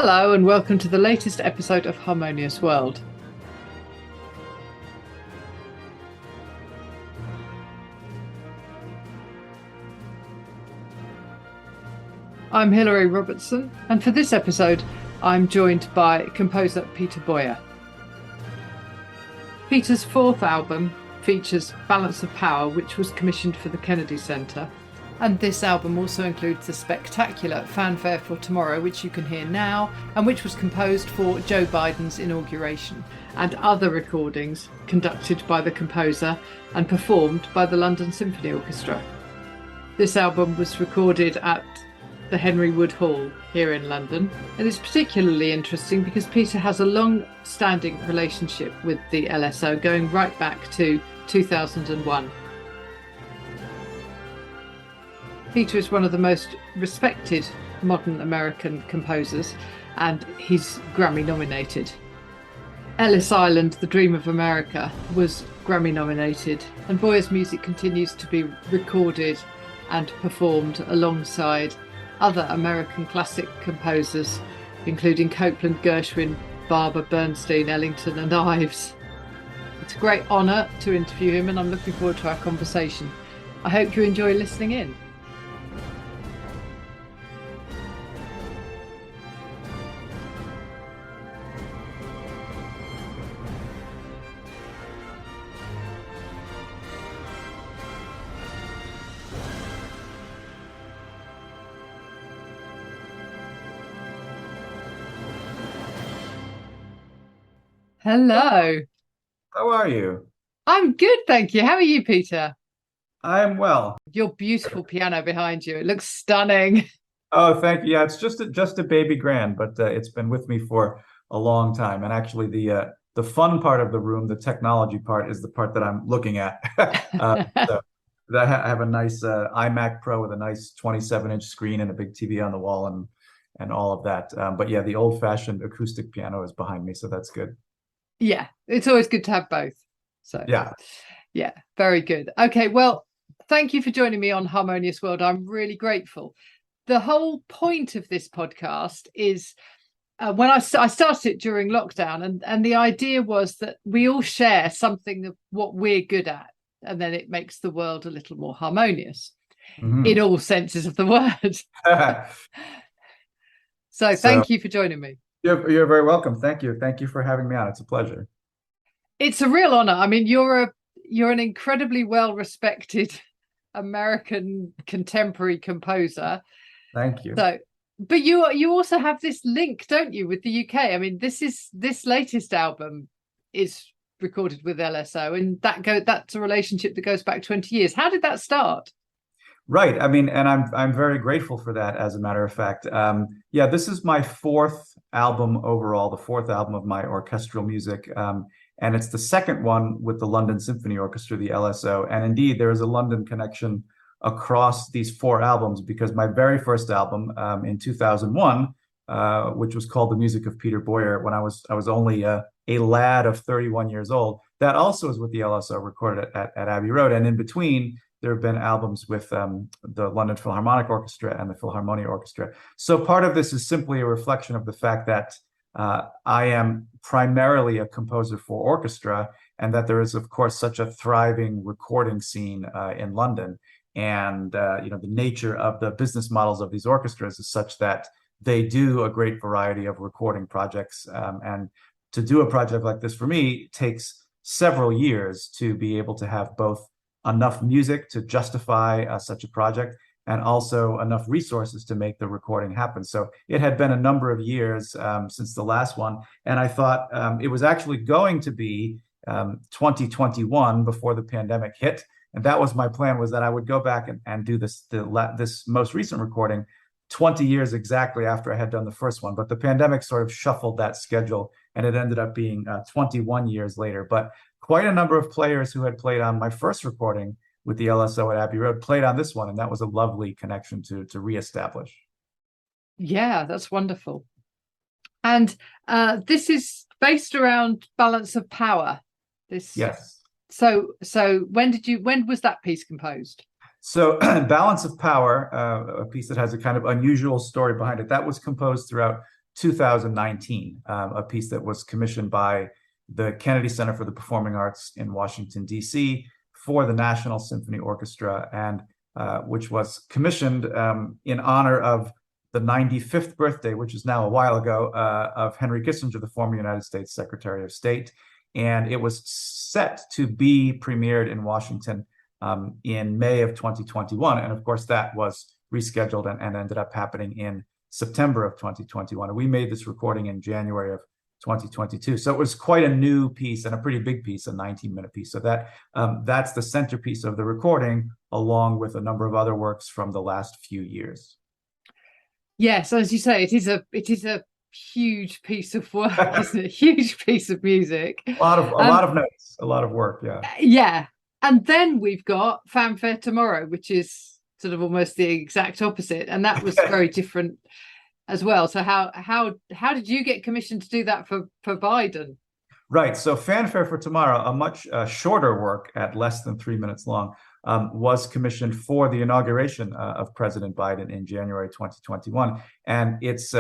Hello and welcome to the latest episode of Harmonious World. I'm Hilary Robertson, and for this episode I'm joined by composer Peter Boyer. Peter's fourth album features Balance of Power, which was commissioned for the Kennedy Center, and this album also includes the spectacular Fanfare for Tomorrow, which you can hear now, and which was composed for Joe Biden's inauguration, and other recordings conducted by the composer and performed by the London Symphony Orchestra. This album was recorded at the Henry Wood Hall here in London, and it's particularly interesting because Peter has a long-standing relationship with the LSO going right back to 2001. Peter is one of the most respected modern American composers, and he's Grammy nominated. Ellis Island, The Dream of America, was Grammy nominated, and Boyer's music continues to be recorded and performed alongside other American classic composers, including Copland, Gershwin, Barber, Bernstein, Ellington and Ives. It's a great honour to interview him, and I'm looking forward to our conversation. I hope you enjoy listening in. Hello. How are you? I'm good, thank you. How are you, Peter? I'm well. Your beautiful piano behind you. It looks stunning. Oh, thank you. Yeah, it's just a baby grand, but it's been with me for a long time. And actually, the fun part of the room, the technology part, is the part that I'm looking at. So I have a nice iMac Pro with a nice 27-inch screen and a big TV on the wall and all of that. But yeah, the old-fashioned acoustic piano is behind me, so that's good. Yeah, it's always good to have both. So yeah, very good. Okay, well, thank you for joining me on Harmonious World. I'm really grateful. The whole point of this podcast is when I started it during lockdown, and the idea was that we all share something of what we're good at, and then it makes the world a little more harmonious in all senses of the word. So thank you for joining me. You're very welcome. Thank you. Thank you for having me on. It's a pleasure. It's a real honor. I mean, you're an incredibly well-respected American contemporary composer. Thank you. So, but you also have this link, don't you, with the UK? I mean, this latest album is recorded with LSO, and that's a relationship that goes back 20 years. How did that start? Right. I mean, and I'm very grateful for that, as a matter of fact. Yeah, this is my fourth album overall, the fourth album of my orchestral music. And it's the second one with the London Symphony Orchestra, the LSO. And indeed, there is a London connection across these four albums, because my very first album in 2001, which was called The Music of Peter Boyer, when I was only a lad of 31 years old, that also is with the LSO, recorded at Abbey Road. And in between, there have been albums with the London Philharmonic Orchestra and the Philharmonia Orchestra. So part of this is simply a reflection of the fact that I am primarily a composer for orchestra, and that there is, of course, such a thriving recording scene in London. And the nature of the business models of these orchestras is such that they do a great variety of recording projects. And to do a project like this for me takes several years to be able to have both enough music to justify such a project, and also enough resources to make the recording happen. So it had been a number of years since the last one, and I thought it was actually going to be 2021 before the pandemic hit. And that was my plan, was that I would go back and do this most recent recording 20 years exactly after I had done the first one. But the pandemic sort of shuffled that schedule, and it ended up being 21 years later. But quite a number of players who had played on my first recording with the LSO at Abbey Road played on this one, and that was a lovely connection to reestablish. Yeah, that's wonderful. And this is based around Balance of Power. Yes. So when was that piece composed? So Balance of Power, a piece that has a kind of unusual story behind it, that was composed throughout 2019, a piece that was commissioned by the Kennedy Center for the Performing Arts in Washington, D.C., for the National Symphony Orchestra, and which was commissioned in honor of the 95th birthday, which is now a while ago, of Henry Kissinger, the former United States Secretary of State. And it was set to be premiered in Washington in May of 2021. And of course, that was rescheduled and ended up happening in September of 2021. And we made this recording in January of 2022. So it was quite a new piece and a pretty big piece, a 19-minute piece. So that's the centerpiece of the recording, along with a number of other works from the last few years. Yes, as you say, it is a huge piece of work, isn't it? A huge piece of music. A lot of notes, a lot of work, yeah. Yeah. And then we've got Fanfare Tomorrow, which is sort of almost the exact opposite. And that was very different as well. So how did you get commissioned to do that for Biden? Right. So Fanfare for Tomorrow, a much shorter work at less than 3 minutes long, was commissioned for the inauguration of President Biden in January 2021. And it's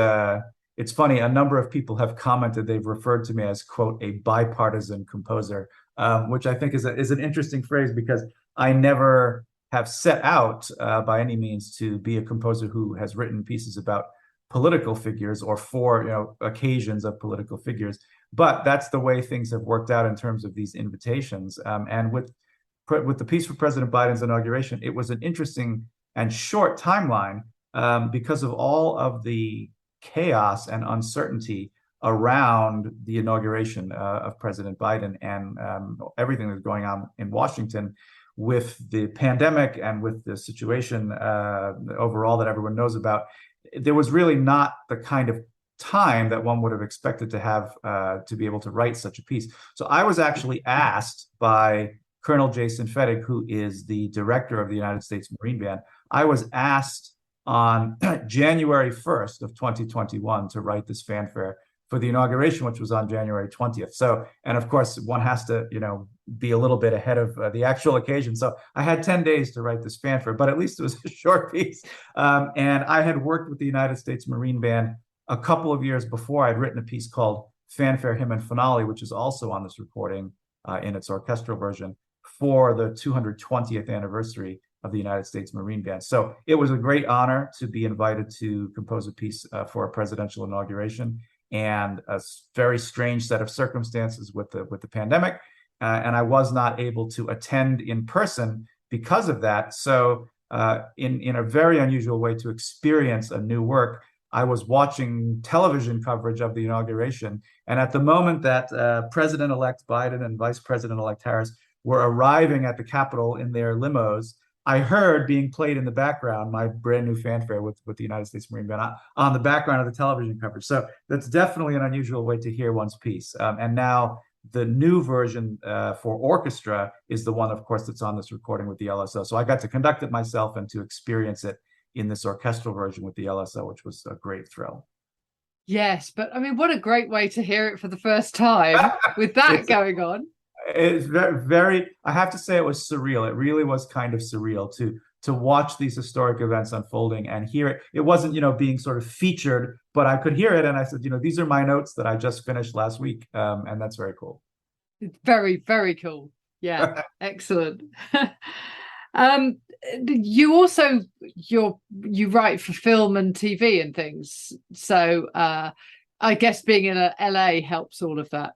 funny, a number of people have commented, they've referred to me as, quote, a bipartisan composer, which I think is an interesting phrase, because I never have set out by any means to be a composer who has written pieces about political figures or for occasions of political figures. But that's the way things have worked out in terms of these invitations. And with the piece for President Biden's inauguration, it was an interesting and short timeline because of all of the chaos and uncertainty around the inauguration of President Biden and everything that's going on in Washington with the pandemic and with the situation overall that everyone knows about. There was really not the kind of time that one would have expected to have to be able to write such a piece. So I was actually asked by Colonel Jason Fettig, who is the director of the United States Marine Band. I was asked on January 1st of 2021 to write this fanfare for the inauguration, which was on January 20th. So, and of course, one has to, be a little bit ahead of the actual occasion. So I had 10 days to write this fanfare, but at least it was a short piece. And I had worked with the United States Marine Band a couple of years before. I'd written a piece called Fanfare, Hymn, and Finale, which is also on this recording in its orchestral version, for the 220th anniversary of the United States Marine Band. So it was a great honor to be invited to compose a piece for a presidential inauguration, and a very strange set of circumstances with the pandemic. And I was not able to attend in person because of that. So in a very unusual way to experience a new work, I was watching television coverage of the inauguration. And at the moment that President-elect Biden and Vice President-elect Harris were arriving at the Capitol in their limos, I heard being played in the background my brand new fanfare with the United States Marine Band on the background of the television coverage. So that's definitely an unusual way to hear one's piece. And now the new version for orchestra is the one, of course, that's on this recording with the LSO. So I got to conduct it myself and to experience it in this orchestral version with the LSO, which was a great thrill. Yes, but I mean, what a great way to hear it for the first time with that going on. It's very, I have to say, it was surreal. It really was kind of surreal to watch these historic events unfolding and hear it. It wasn't, being sort of featured, but I could hear it. And I said, these are my notes that I just finished last week. And that's very cool. It's very, very cool. Yeah, excellent. You also, you write for film and TV and things. So I guess being in LA helps all of that.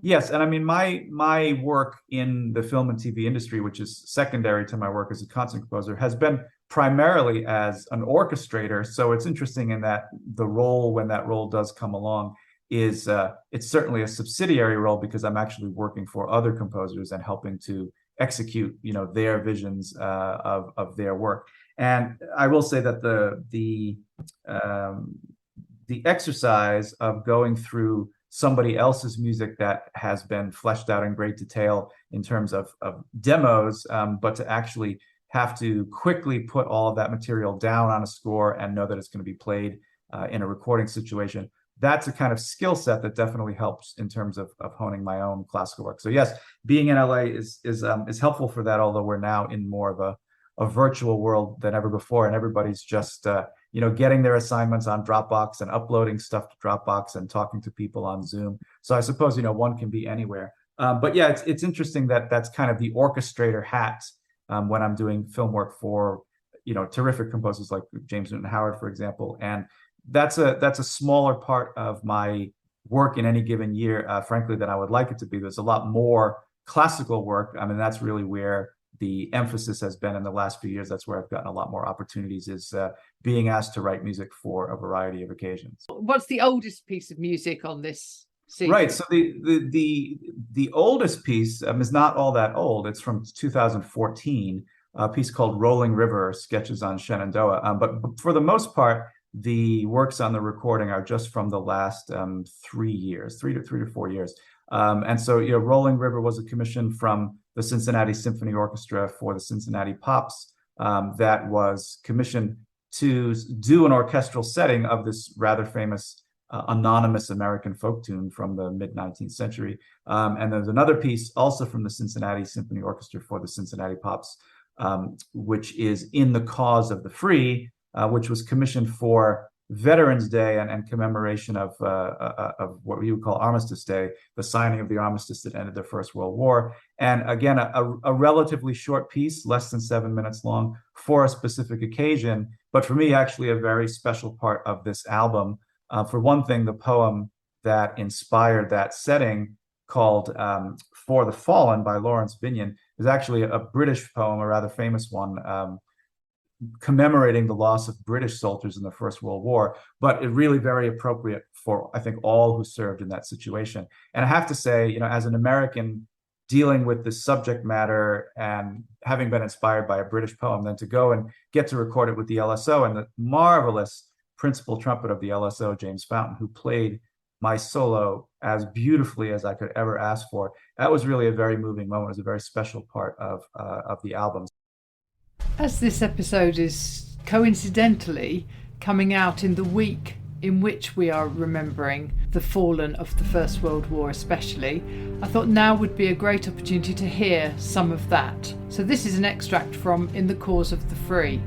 Yes, and I mean my work in the film and TV industry, which is secondary to my work as a concert composer, has been primarily as an orchestrator. So it's interesting in that the role, when that role does come along, is it's certainly a subsidiary role, because I'm actually working for other composers and helping to execute their visions of their work. And I will say that the exercise of going through somebody else's music that has been fleshed out in great detail in terms of demos, but to actually have to quickly put all of that material down on a score and know that it's going to be played in a recording situation. That's a kind of skill set that definitely helps in terms of honing my own classical work. So yes, being in LA is helpful for that, although we're now in more of a virtual world than ever before, and everybody's just getting their assignments on Dropbox and uploading stuff to Dropbox and talking to people on Zoom. So I suppose, one can be anywhere. But yeah, it's interesting that that's kind of the orchestrator hat when I'm doing film work for, terrific composers like James Newton Howard, for example. And that's a smaller part of my work in any given year, frankly, than I would like it to be. There's a lot more classical work. I mean, that's really where the emphasis has been in the last few years. That's where I've gotten a lot more opportunities, is being asked to write music for a variety of occasions. What's the oldest piece of music on this CD? Right. So the oldest piece is not all that old. It's from 2014, a piece called Rolling River, Sketches on Shenandoah. But for the most part, the works on the recording are just from the last 3 years, 3 to 4 years. And so, Rolling River was a commission from the Cincinnati Symphony Orchestra for the Cincinnati Pops that was commissioned to do an orchestral setting of this rather famous anonymous American folk tune from the mid-19th century. And there's another piece also from the Cincinnati Symphony Orchestra for the Cincinnati Pops, which is In the Cause of the Free, which was commissioned for Veterans Day and commemoration of what we would call Armistice Day, the signing of the armistice that ended the First World War. And again, a relatively short piece, less than 7 minutes long, for a specific occasion. But for me, actually a very special part of this album. For one thing, the poem that inspired that setting, called For the Fallen by Lawrence Binyon, is actually a British poem, a rather famous one, commemorating the loss of British soldiers in the First World War, but it really very appropriate for, I think, all who served in that situation. And I have to say, as an American dealing with this subject matter and having been inspired by a British poem, then to go and get to record it with the LSO and the marvelous principal trumpet of the LSO, James Fountain, who played my solo as beautifully as I could ever ask for. That was really a very moving moment. It was a very special part of the album. As this episode is coincidentally coming out in the week in which we are remembering the fallen of the First World War especially, I thought now would be a great opportunity to hear some of that. So this is an extract from In the Cause of the Free.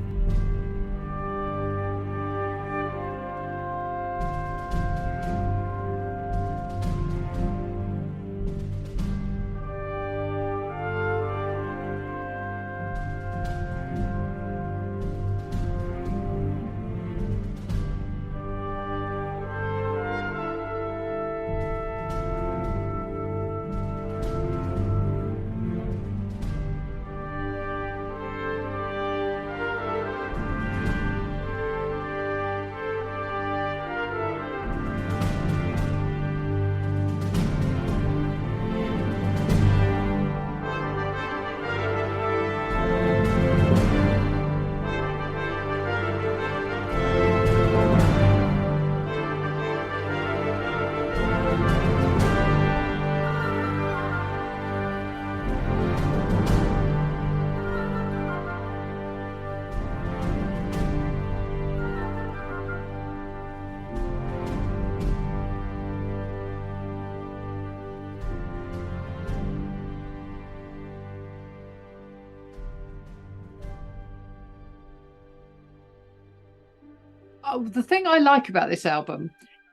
Oh, the thing I like about this album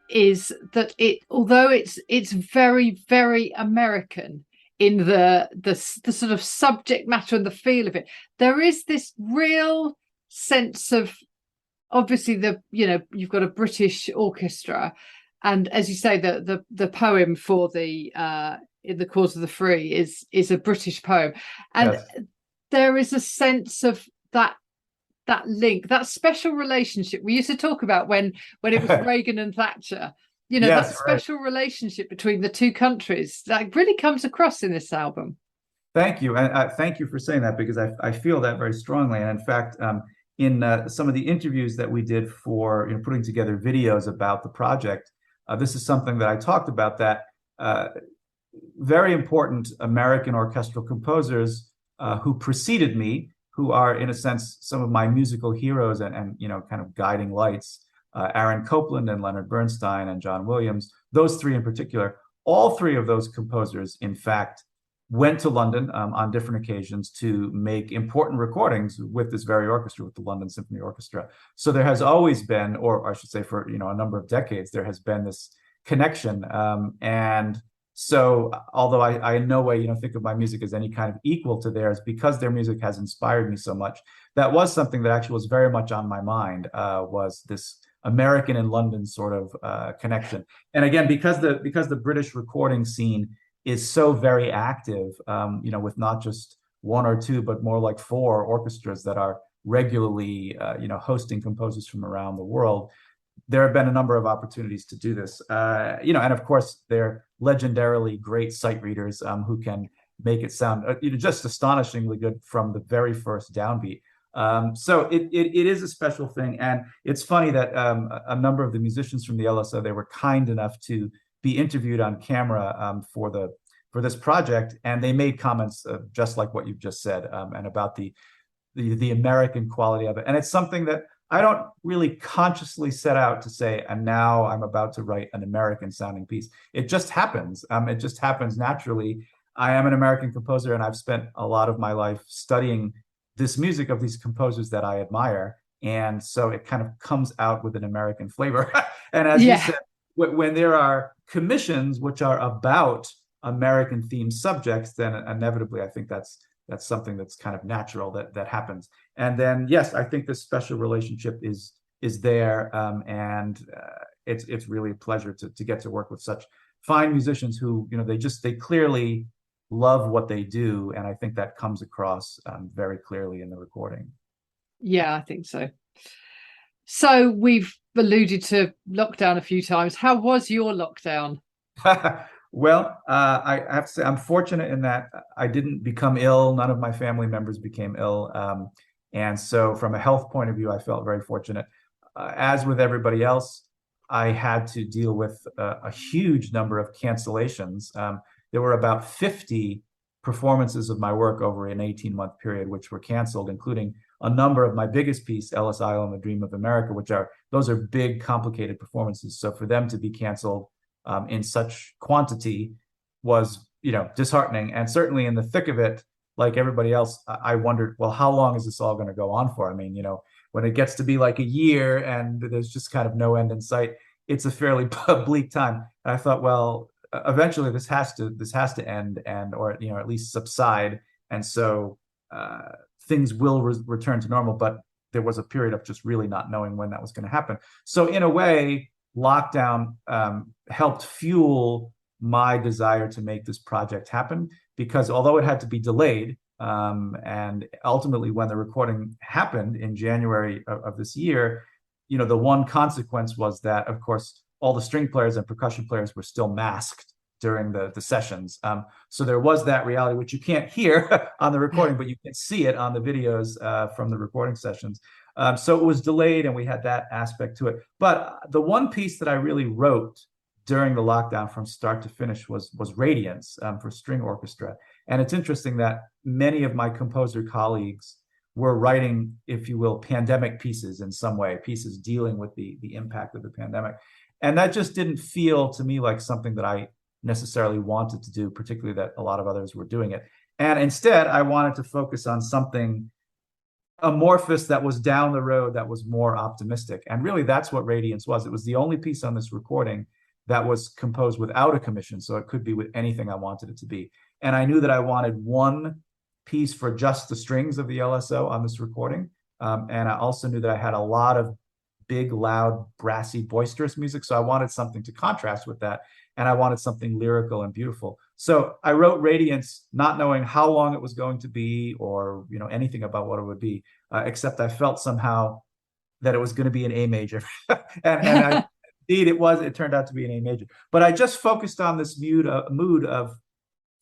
is that although it's very, very American in the sort of subject matter and the feel of it, there is this real sense of, obviously, you've got a British orchestra, and as you say, the poem for the In the Cause of the Free is a British poem, and yes, there is a sense of that link, that special relationship we used to talk about when it was Reagan and Thatcher. Yes, that special relationship between the two countries that really comes across in this album. Thank you, and thank you for saying that, because I feel that very strongly. And in fact, in some of the interviews that we did for putting together videos about the project, this is something that I talked about, that very important American orchestral composers who preceded me, who are, in a sense, some of my musical heroes and kind of guiding lights, Aaron Copland and Leonard Bernstein and John Williams, those three in particular, all three of those composers, in fact, went to London on different occasions to make important recordings with this very orchestra, with the London Symphony Orchestra. So there has always been, or I should say for, a number of decades, there has been this connection. And so although I in no way, think of my music as any kind of equal to theirs, because their music has inspired me so much, that was something that actually was very much on my mind, was this American in London sort of connection. And again, because the British recording scene is so very active, with not just one or two, but more like four orchestras that are regularly, hosting composers from around the world. There have been a number of opportunities to do this, and of course they're legendarily great sight readers who can make it sound just astonishingly good from the very first downbeat. So it is a special thing, and it's funny that a number of the musicians from the LSO, they were kind enough to be interviewed on camera for this project, and they made comments just like what you've just said, and about the American quality of it. And it's something that I don't really consciously set out to say, and now I'm about to write an American sounding piece. It just happens. It just happens naturally. I am an American composer, and I've spent a lot of my life studying this music of these composers that I admire. And so it kind of comes out with an American flavor. And as you said, when there are commissions which are about American themed subjects, then inevitably I think that's something that's kind of natural that happens. And then yes, I think this special relationship is there, and it's really a pleasure to get to work with such fine musicians who they clearly love what they do, and I think that comes across very clearly in the recording. Yeah, I think so. So we've alluded to lockdown a few times. How was your lockdown? Well, I have to say I'm fortunate in that I didn't become ill. None of my family members became ill. And so from a health point of view, I felt very fortunate. As with everybody else, I had to deal with a huge number of cancellations. There were about 50 performances of my work over an 18-month period, which were canceled, including a number of my biggest piece, Ellis Isle and the Dream of America, those are big, complicated performances. So for them to be canceled in such quantity was, disheartening. And certainly in the thick of it, like everybody else, I wondered, well, how long is this all going to go on for? I mean, when it gets to be like a year and there's just kind of no end in sight, it's a fairly bleak time. And I thought, well, eventually this has to end, or at least subside. And so things will return to normal. But there was a period of just really not knowing when that was going to happen. So in a way, lockdown helped fuel my desire to make this project happen, because although it had to be delayed, and ultimately when the recording happened in January of this year, the one consequence was that, of course, all the string players and percussion players were still masked during the sessions. So there was that reality, which you can't hear on the recording, but you can see it on the videos from the recording sessions. So it was delayed, and we had that aspect to it. But the one piece that I really wrote during the lockdown from start to finish was Radiance, for string orchestra. And it's interesting that many of my composer colleagues were writing, if you will, pandemic pieces in some way, pieces dealing with the impact of the pandemic. And that just didn't feel to me like something that I necessarily wanted to do, particularly that a lot of others were doing it. And instead, I wanted to focus on something amorphous that was down the road, that was more optimistic. And really, that's what Radiance was. It was the only piece on this recording that was composed without a commission, so it could be with anything I wanted it to be. And I knew that I wanted one piece for just the strings of the LSO on this recording. And I also knew that I had a lot of big, loud, brassy, boisterous music. So I wanted something to contrast with that. And I wanted something lyrical and beautiful. So I wrote Radiance not knowing how long it was going to be, or anything about what it would be, except I felt somehow that it was going to be an A major. and indeed it turned out to be an A major. But I just focused on this mood of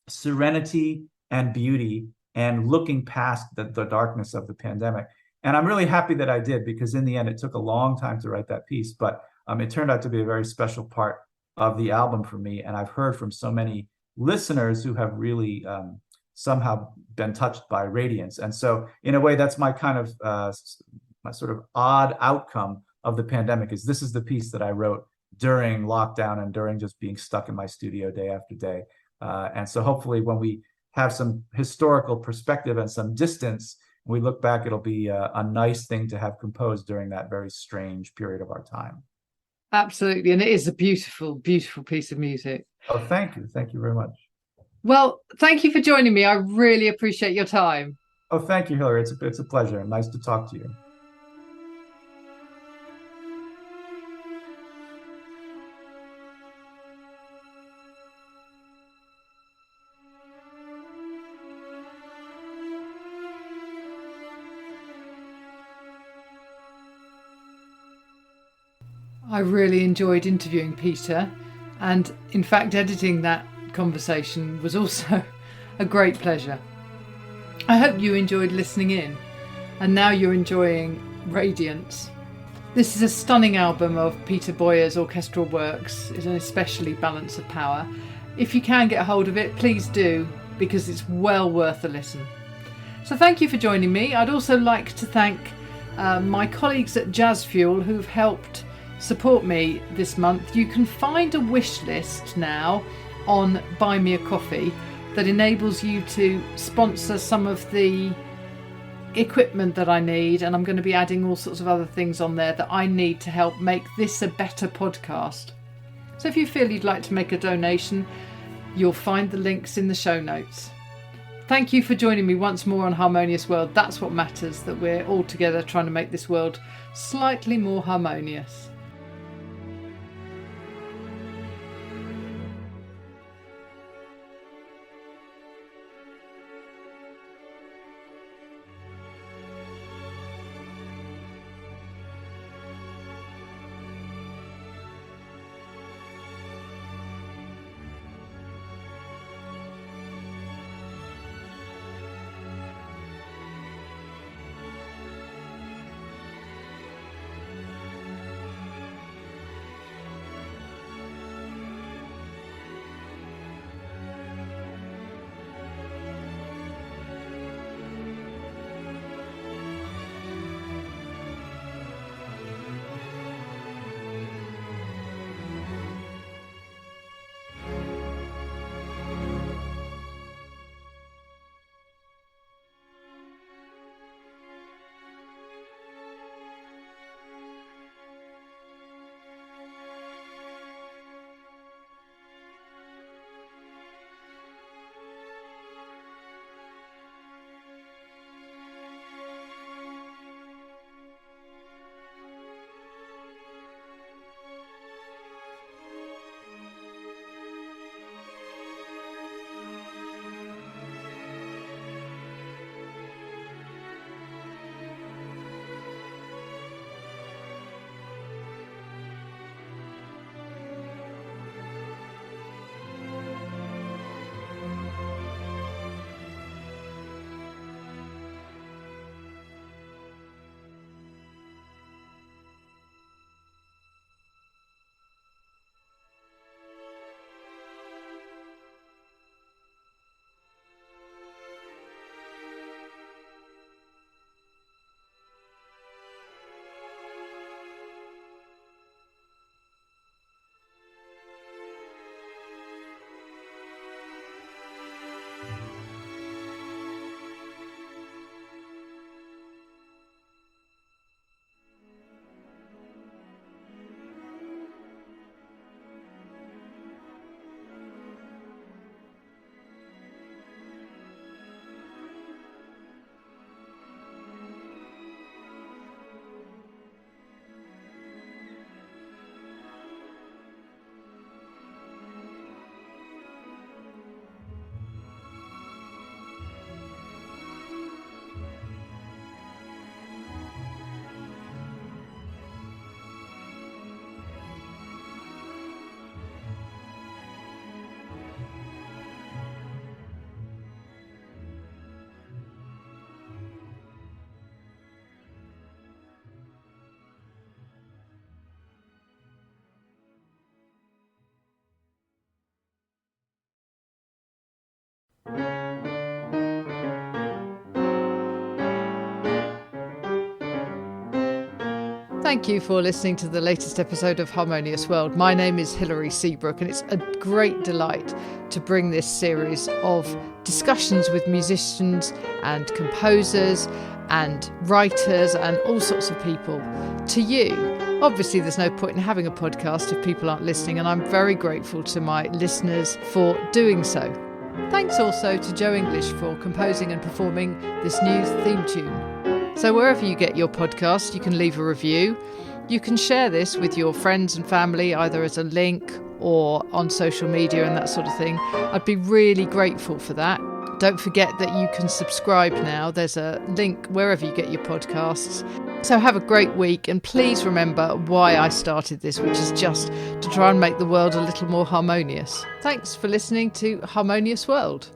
serenity and beauty, and looking past the darkness of the pandemic. And I'm really happy that I did, because in the end, it took a long time to write that piece, but it turned out to be a very special part of the album for me. And I've heard from so many listeners who have really somehow been touched by Radiance. And so in a way, that's my kind of my sort of odd outcome of the pandemic, is this is the piece that I wrote during lockdown and during just being stuck in my studio day after day. And so hopefully when we have some historical perspective and some distance. When we look back, it'll be a nice thing to have composed during that very strange period of our time. Absolutely. And it is a beautiful, beautiful piece of music. Oh, thank you. Thank you very much. Well, thank you for joining me. I really appreciate your time. Oh, thank you, Hillary. It's a pleasure. Nice to talk to you. I really enjoyed interviewing Peter, and in fact, editing that conversation was also a great pleasure. I hope you enjoyed listening in, and now you're enjoying Radiance. This is a stunning album of Peter Boyer's orchestral works, and especially Balance of Power. If you can get a hold of it, please do, because it's well worth a listen. So thank you for joining me. I'd also like to thank my colleagues at Jazz Fuel who've helped support me this month. You can find a wish list now on Buy Me a Coffee that enables you to sponsor some of the equipment that I need, and I'm going to be adding all sorts of other things on there that I need to help make this a better podcast. So if you feel you'd like to make a donation, you'll find the links in the show notes. Thank you for joining me once more on Harmonious World. That's what matters, that we're all together trying to make this world slightly more harmonious. Thank you for listening to the latest episode of Harmonious World. My name is Hilary Seabrook, and it's a great delight to bring this series of discussions with musicians and composers and writers and all sorts of people to you. Obviously, there's no point in having a podcast if people aren't listening, and I'm very grateful to my listeners for doing so. Thanks also to Joe English for composing and performing this new theme tune. So wherever you get your podcast, you can leave a review. You can share this with your friends and family, either as a link or on social media and that sort of thing. I'd be really grateful for that. Don't forget that you can subscribe now. There's a link wherever you get your podcasts. So have a great week, and please remember why I started this, which is just to try and make the world a little more harmonious. Thanks for listening to Harmonious World.